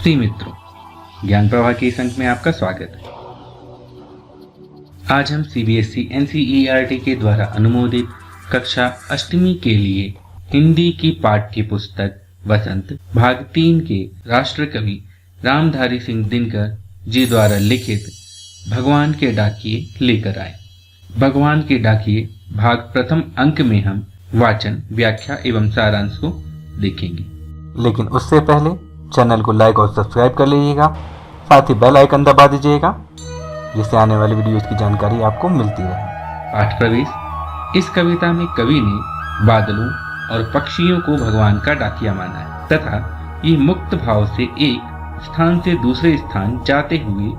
प्रिय मित्रों, ज्ञान प्रवाह के इस अंक में आपका स्वागत है। आज हम सीबीएसई एनसीईआरटी के द्वारा अनुमोदित कक्षा 8वीं के लिए हिंदी की पाठ्य पुस्तक वसंत भाग 3 के राष्ट्र कवि रामधारी सिंह दिनकर जी द्वारा लिखित भगवान के डाकिए लेकर आए। भगवान के डाकिए भाग प्रथम अंक में हम वाचन, व्याख्या एवं सारांश को देखेंगे। लेकिन उससे पहले चैनल को लाइक और सब्सक्राइब कर लीजिएगा, साथ ही बेल आइकन दबा दीजिएगा जिससे आने वाली वीडियोस की जानकारी आपको मिलती रहे। पाठ प्रवेश। इस कविता में कवि ने बादलों और पक्षियों को भगवान का डाकिया माना है तथा ये मुक्त भाव से एक स्थान से दूसरे स्थान जाते हुए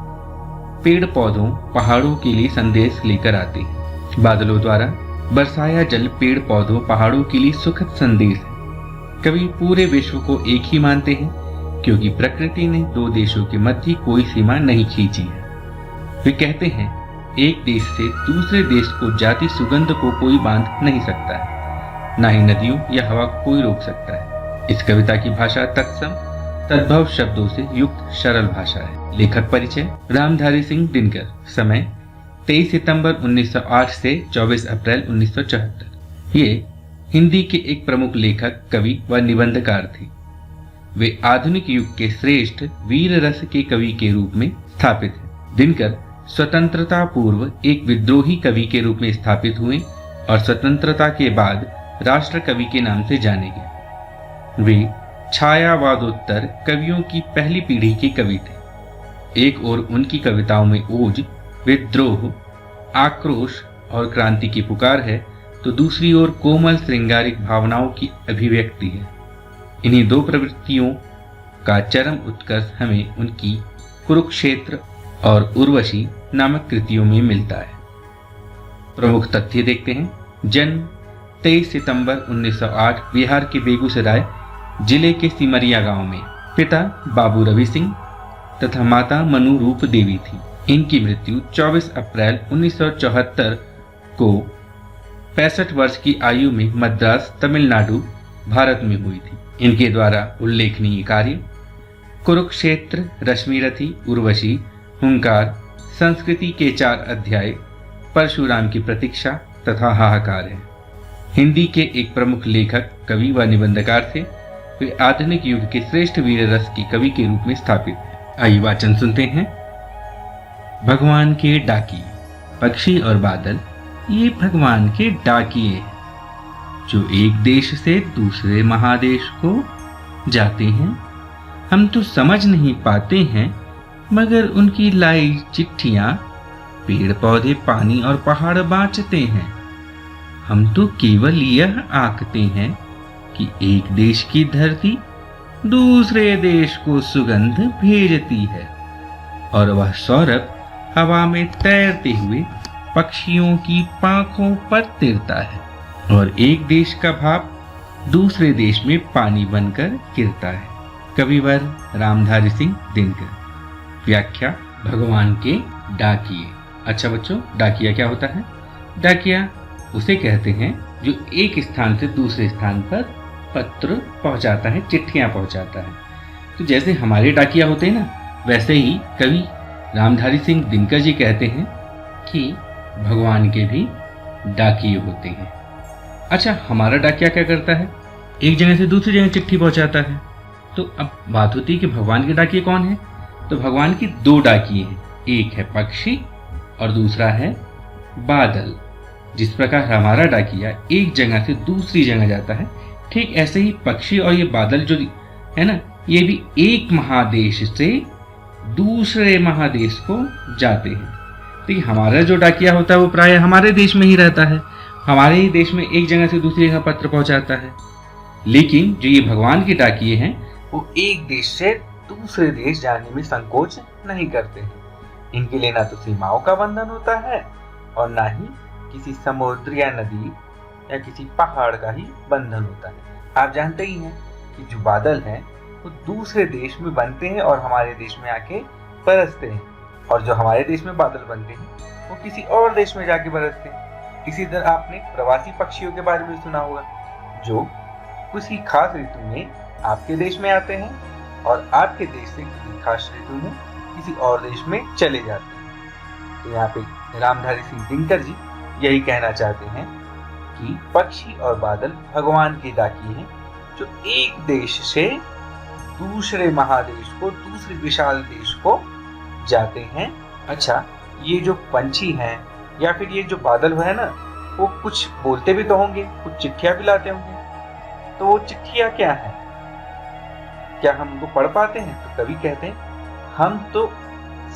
पेड़ पौधों, पहाड़ों के लिए संदेश लेकर आते हैं। बादलों द्वारा बरसाया जल पेड़ पौधों, पहाड़ों के लिए सुखद संदेश है। कवि पूरे विश्व को एक ही मानते हैं क्योंकि प्रकृति ने दो देशों के मध्य कोई सीमा नहीं खींची है। वे कहते हैं एक देश से दूसरे देश को जाती सुगंध को कोई बांध नहीं सकता है, ना ही नदियों या हवा को कोई रोक सकता है। इस कविता की भाषा तत्सम तद्भव शब्दों से युक्त सरल भाषा है। लेखक परिचय। रामधारी सिंह दिनकर। समय 23 सितंबर 1908 से 24 अप्रैल 1974। ये हिंदी के एक प्रमुख लेखक, कवि व निबंधकार थे। वे आधुनिक युग के श्रेष्ठ वीर रस के कवि के रूप में स्थापित हैं। दिनकर स्वतंत्रता पूर्व एक विद्रोही कवि के रूप में स्थापित हुए और स्वतंत्रता के बाद राष्ट्र कवि के नाम से जाने गए। वे छायावादोत्तर कवियों की पहली पीढ़ी के कवि थे। एक ओर उनकी कविताओं में ओज, विद्रोह, आक्रोश और क्रांति की पुकार है तो दूसरी ओर कोमल श्रृंगारिक भावनाओं की अभिव्यक्ति है। इन्हीं दो प्रवृत्तियों का चरम उत्कर्ष हमें उनकी कुरुक्षेत्र और उर्वशी नामक कृतियों में मिलता है। प्रमुख तथ्य देखते हैं। जन्म 23 सितंबर 1908 बिहार के बेगूसराय जिले के सिमरिया गांव में। पिता बाबू रवि सिंह तथा माता मनु रूप देवी थी। इनकी मृत्यु 24 अप्रैल 1974 को 65 वर्ष की आयु में मद्रास, तमिलनाडु, भारत में हुई थी। इनके द्वारा उल्लेखनीय कार्य कुरुक्षेत्र, रश्मिरथी, उर्वशी, हुंकार, संस्कृति के 4 अध्याय, परशुराम की प्रतीक्षा तथा हाहाकार है। हिंदी के एक प्रमुख लेखक, कवि व निबंधकार थे। वे आधुनिक युग के श्रेष्ठ वीर रस के कवि के रूप में स्थापित हैं। आइए वाचन सुनते हैं। भगवान के डाकिए। पक्षी और बादल ये भगवान के डाकिए हैं जो एक देश से दूसरे महादेश को जाते हैं। हम तो समझ नहीं पाते हैं मगर उनकी लाई चिट्ठियां पेड़ पौधे, पानी और पहाड़ बाँचते हैं। हम तो केवल यह आंकते हैं कि एक देश की धरती दूसरे देश को सुगंध भेजती है और वह सौरभ हवा में तैरते हुए पक्षियों की पांखों पर तिरता है और एक देश का भाप दूसरे देश में पानी बनकर गिरता है। कविवर रामधारी सिंह दिनकर। व्याख्या। भगवान के डाकिए। अच्छा बच्चों, डाकिया क्या होता है? डाकिया उसे कहते हैं जो एक स्थान से दूसरे स्थान पर पत्र पहुंचाता है, चिट्ठियां पहुंचाता है। तो जैसे हमारे डाकिया होते हैं ना, वैसे ही कवि रामधारी सिंह दिनकर जी कहते हैं कि भगवान के भी डाकिए होते हैं। अच्छा, हमारा डाकिया क्या करता है? एक जगह से दूसरी जगह चिट्ठी पहुंचाता है। तो अब बात होती है कि भगवान के डाकिए कौन है? तो भगवान की 2 डाकिए हैं। एक है पक्षी और दूसरा है बादल। जिस प्रकार हमारा डाकिया एक जगह से दूसरी जगह जाता है, ठीक ऐसे ही पक्षी और ये बादल जो है ना, ये भी एक महादेश से दूसरे महादेश को जाते हैं। तो ये हमारा जो डाकिया होता है वो प्राय हमारे देश में ही रहता है, हमारे ही देश में एक जगह से दूसरी जगह पत्र पहुंचाता है। लेकिन जो ये भगवान के डाकिए हैं वो एक देश से दूसरे देश जाने में संकोच नहीं करते हैं। इनके लिए ना तो सीमाओं का बंधन होता है और ना ही किसी समुद्र या नदी या किसी पहाड़ का ही बंधन होता है। आप जानते ही हैं कि जो बादल हैं वो दूसरे देश में बनते हैं और हमारे देश में आके बरसते हैं, और जो हमारे देश में बादल बनते हैं वो किसी और देश में जाके बरसते हैं। इसी तरह आपने प्रवासी पक्षियों के बारे में सुना होगा जो किसी खास ऋतु में आपके देश में आते हैं और आपके देश से किसी खास ऋतु में किसी और देश में चले जाते हैं। तो यहाँ पे रामधारी सिंह दिनकर जी यही कहना चाहते हैं कि पक्षी और बादल भगवान के डाकिये हैं जो एक देश से दूसरे महादेश को, दूसरे विशाल देश को जाते हैं। अच्छा, ये जो पंछी हैं या फिर ये जो बादल है ना, वो कुछ बोलते भी तो होंगे, कुछ चिट्ठियां भी लाते होंगे। तो वो चिट्ठियां क्या है, क्या हम उनको पढ़ पाते हैं? तो कवि कहते हैं हम तो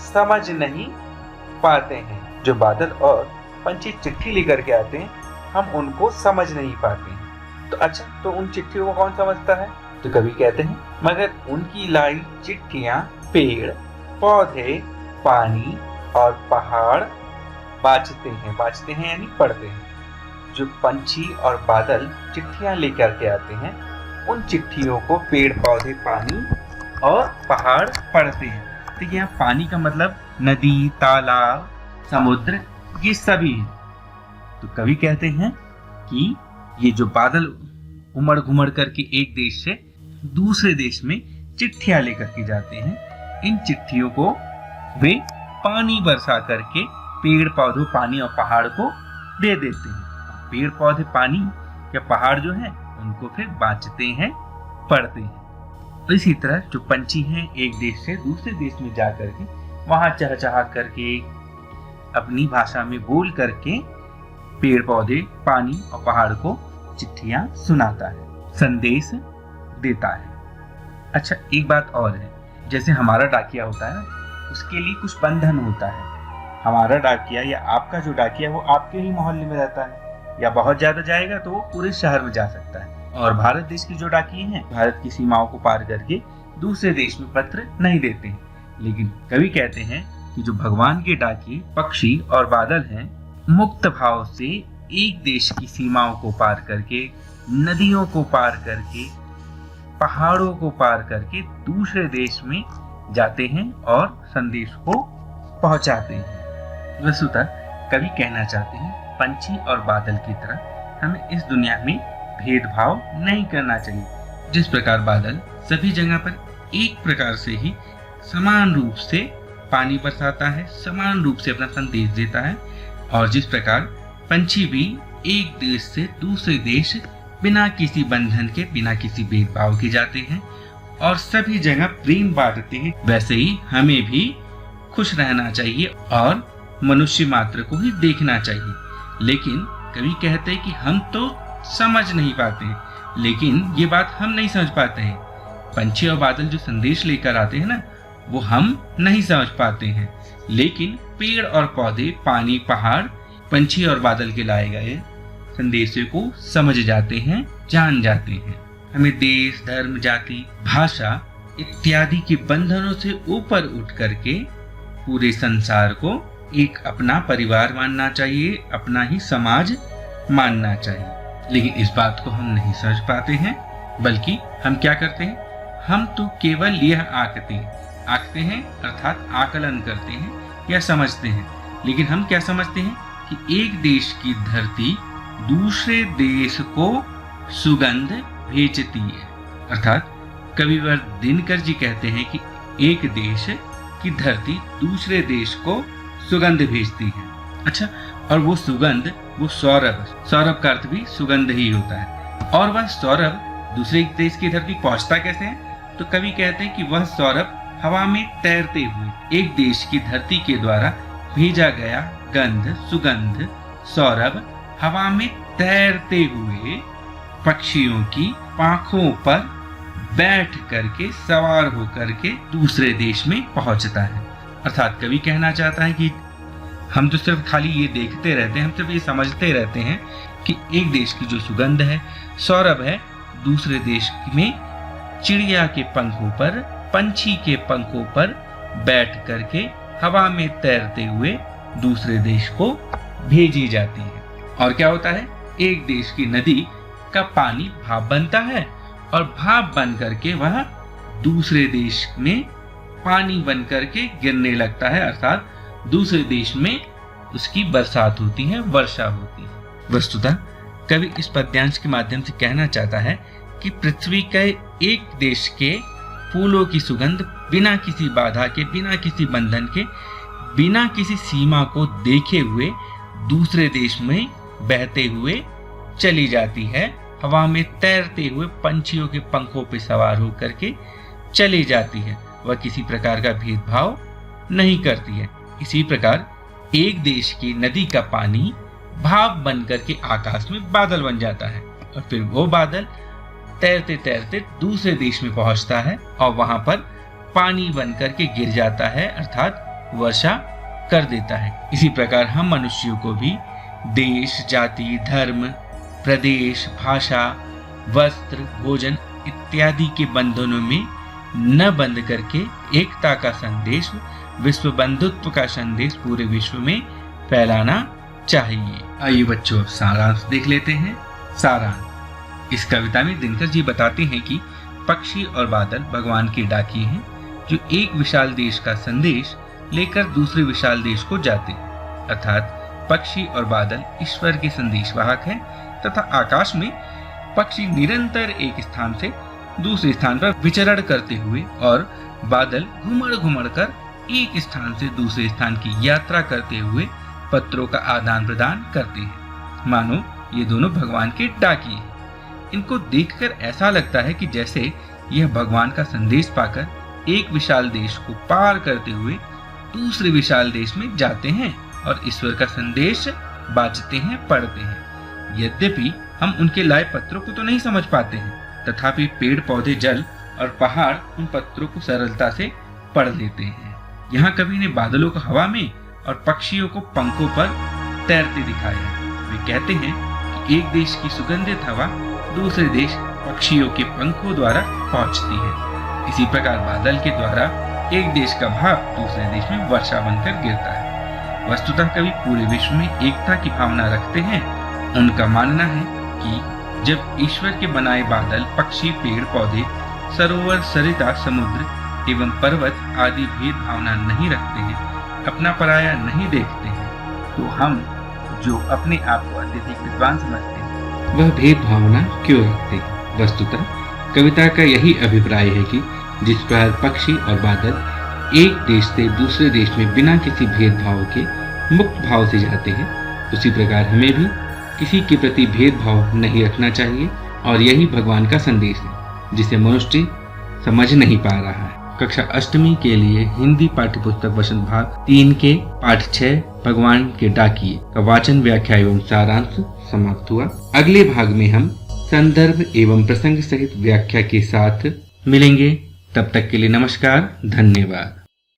समझ नहीं पाते हैं। जो बादल और पंछी चिट्ठी लेकर के आते हैं, हम उनको समझ नहीं पाते हैं। तो अच्छा, तो उन चिट्ठियों को कौन समझता है? तो कवि कहते हैं मगर उनकी लाई चिट्ठियां पेड़ पौधे, पानी और पहाड़ बाँचते हैं यानी पढ़ते हैं। जो पंछी और बादल चिट्ठियां लेकर के आते हैं, उन चिट्ठियों को पेड़ पौधे, पानी और पहाड़ पढ़ते हैं। तो यहाँ पानी का मतलब नदी, तालाब, समुद्र, ये सभी है। तो कवि कहते हैं कि ये जो बादल उमड़ घुमड़ करके एक देश से दूसरे देश में चिट्ठियां लेकर के जाते हैं, इन चिट्ठियों को वे पानी बरसा करके पेड़ पौधों, पानी और पहाड़ को दे देते हैं। पेड़ पौधे, पानी या पहाड़ जो है उनको फिर बाँचते हैं, पढ़ते हैं। तो इसी तरह जो पंछी हैं एक देश से दूसरे देश में जा करके वहां चहचहा करके अपनी भाषा में बोल करके पेड़ पौधे, पानी और पहाड़ को चिट्ठियां सुनाता है, संदेश देता है। अच्छा, एक बात और है, जैसे हमारा डाकिया होता है उसके लिए कुछ बंधन होता है। हमारा डाकिया या आपका जो डाकिया वो आपके ही मोहल्ले में रहता है, या बहुत ज्यादा जाएगा तो वो पूरे शहर में जा सकता है। और भारत देश की जो डाकिये हैं भारत की सीमाओं को पार करके दूसरे देश में पत्र नहीं देते हैं। लेकिन कवि कहते हैं कि जो भगवान के डाकिये पक्षी और बादल हैं, मुक्त भाव से एक देश की सीमाओं को पार करके, नदियों को पार करके, पहाड़ों को पार करके दूसरे देश में जाते हैं और संदेश को पहुंचाते हैं। वस्तुतः कवि कहना चाहते हैं पंछी और बादल की तरह हमें इस दुनिया में भेदभाव नहीं करना चाहिए। जिस प्रकार बादल सभी जगह पर एक प्रकार से ही समान रूप से पानी बरसाता है, समान रूप से अपना संदेश देता है, और जिस प्रकार पंछी भी एक देश से दूसरे देश बिना किसी बंधन के, बिना किसी भेदभाव के जाते हैं और सभी जगह प्रेम बांटते हैं, वैसे ही हमें भी खुश रहना चाहिए और मनुष्य मात्र को ही देखना चाहिए। लेकिन कवि कहते हैं कि हम तो समझ नहीं पाते हैं, लेकिन ये बात हम नहीं समझ पाते हैं। पंछी और बादल जो संदेश लेकर आते हैं ना, वो हम नहीं समझ पाते हैं, लेकिन पेड़ और पौधे, पानी, पहाड़, पंछी और बादल के लाए गए संदेशों को समझ जाते हैं, जान जाते हैं। हमें देश, धर्म, जाति, भाषा इत्यादि के बंधनों से ऊपर उठ करके पूरे संसार को एक अपना परिवार मानना चाहिए, अपना ही समाज मानना चाहिए। लेकिन इस बात को हम नहीं समझ पाते हैं, बल्कि हम क्या करते हैं, हम तो केवल यह आंकते हैं अर्थात आकलन करते हैं या समझते हैं। लेकिन हम क्या समझते हैं कि एक देश की धरती दूसरे देश को सुगंध भेजती है। अर्थात कविवर दिनकर जी कहते हैं कि एक देश की धरती दूसरे देश को सुगंध भेजती है। अच्छा, और वो सुगंध, वो सौरभ का अर्थ भी सुगंध ही होता है। और वह सौरभ दूसरे देश की धरती पहुंचता कैसे है? तो कवि कहते हैं कि वह सौरभ हवा में तैरते हुए एक देश की धरती के द्वारा भेजा गया गंध, सुगंध, सौरभ हवा में तैरते हुए पक्षियों की पांखों पर बैठ करके, सवार होकर के दूसरे देश में पहुंचता है। अर्थात कवि कहना चाहता है कि हम तो सिर्फ खाली ये देखते रहते हैं, हम सिर्फ ये समझते रहते हैं कि एक देश की जो सुगंध है, सौरभ है, दूसरे देश में चिड़िया के पंखों पर, पंछी के पंखों पर बैठ करके हवा में तैरते हुए दूसरे देश को भेजी जाती है। और क्या होता है, एक देश की नदी का पानी भाप बनता है और भाप बन करके वह दूसरे देश में पानी बन करके गिरने लगता है, अर्थात दूसरे देश में उसकी बरसात होती है, वर्षा होती है। वस्तुतः कवि इस पद्यांश के माध्यम से कहना चाहता है कि पृथ्वी के एक देश के फूलों की सुगंध बिना किसी बाधा के, बिना किसी बंधन के, बिना किसी सीमा को देखे हुए दूसरे देश में बहते हुए चली जाती है। हवा में तैरते हुए पंछियों के पंखों पर सवार होकर के चली जाती है। वह किसी प्रकार का भेदभाव नहीं करती है। इसी प्रकार एक देश की नदी का पानी भाप बनकर के आकाश में बादल बन जाता है और फिर वो बादल तैरते तैरते दूसरे देश में पहुंचता है और वहां पर पानी बनकर के गिर जाता है, अर्थात वर्षा कर देता है। इसी प्रकार हम मनुष्यों को भी देश, जाति, धर्म, प्रदेश, भाषा, वस्त्र, भोजन इत्यादि के बंधनों में न बंध करके एकता का संदेश, विश्व बंधुत्व का संदेश पूरे विश्व में फैलाना चाहिए। आइए बच्चों, अब सारांश देख लेते हैं। सारांश। इस कविता में दिनकर जी बताते हैं कि पक्षी और बादल भगवान के डाकिये हैं जो एक विशाल देश का संदेश लेकर दूसरे विशाल देश को जाते हैं। अर्थात पक्षी और बादल ईश्वर के संदेशवाहक हैं तथा आकाश में पक्षी निरंतर एक स्थान से दूसरे स्थान पर विचरण करते हुए और बादल घुमड़ घुमड़ कर एक स्थान से दूसरे स्थान की यात्रा करते हुए पत्रों का आदान प्रदान करते हैं। मानो ये दोनों भगवान के डाकिये हैं। इनको देखकर ऐसा लगता है कि जैसे यह भगवान का संदेश पाकर एक विशाल देश को पार करते हुए दूसरे विशाल देश में जाते हैं और ईश्वर का संदेश बाजते हैं, पढ़ते हैं। यद्यपि हम उनके लाए पत्रों को तो नहीं समझ पाते हैं, तथापि पेड़ पौधे, जल और पहाड़ उन पत्रों को सरलता से पढ़ लेते हैं। यहाँ कवि ने बादलों को हवा में और पक्षियों को पंखों पर तैरते दिखाया है। वे कहते हैं कि एक देश की सुगंधित हवा दूसरे देश पक्षियों के पंखों द्वारा पहुंचती है। इसी प्रकार बादल के द्वारा एक देश का भाप दूसरे देश में वर्षा बनकर गिरता है। वस्तुतः कवि पूरे विश्व में एकता की भावना रखते हैं। उनका मानना है कि जब ईश्वर के बनाए बादल, पक्षी, पेड़ पौधे, सरोवर, सरिता, समुद्र एवं पर्वत आदि भेद भावना नहीं रखते हैं, अपना पराया नहीं देखते हैं, तो हम जो अपने आप को अत्यधिक विद्वान समझते हैं वह भेद भावना क्यों रखते हैं। वस्तुतः कविता का यही अभिप्राय है कि जिस प्रकार पक्षी और बादल एक देश से दूसरे देश में बिना किसी भेदभाव के मुक्त भाव से जाते हैं, उसी प्रकार हमें भी किसी के प्रति भेदभाव नहीं रखना चाहिए और यही भगवान का संदेश है जिसे मनुष्य समझ नहीं पा रहा है। कक्षा अष्टमी के लिए हिंदी पाठ्यपुस्तक वसंत भाग 3 के पाठ 6 भगवान के डाकिये का वाचन, व्याख्या एवं सारांश समाप्त हुआ। अगले भाग में हम संदर्भ एवं प्रसंग सहित व्याख्या के साथ मिलेंगे। तब तक के लिए नमस्कार, धन्यवाद।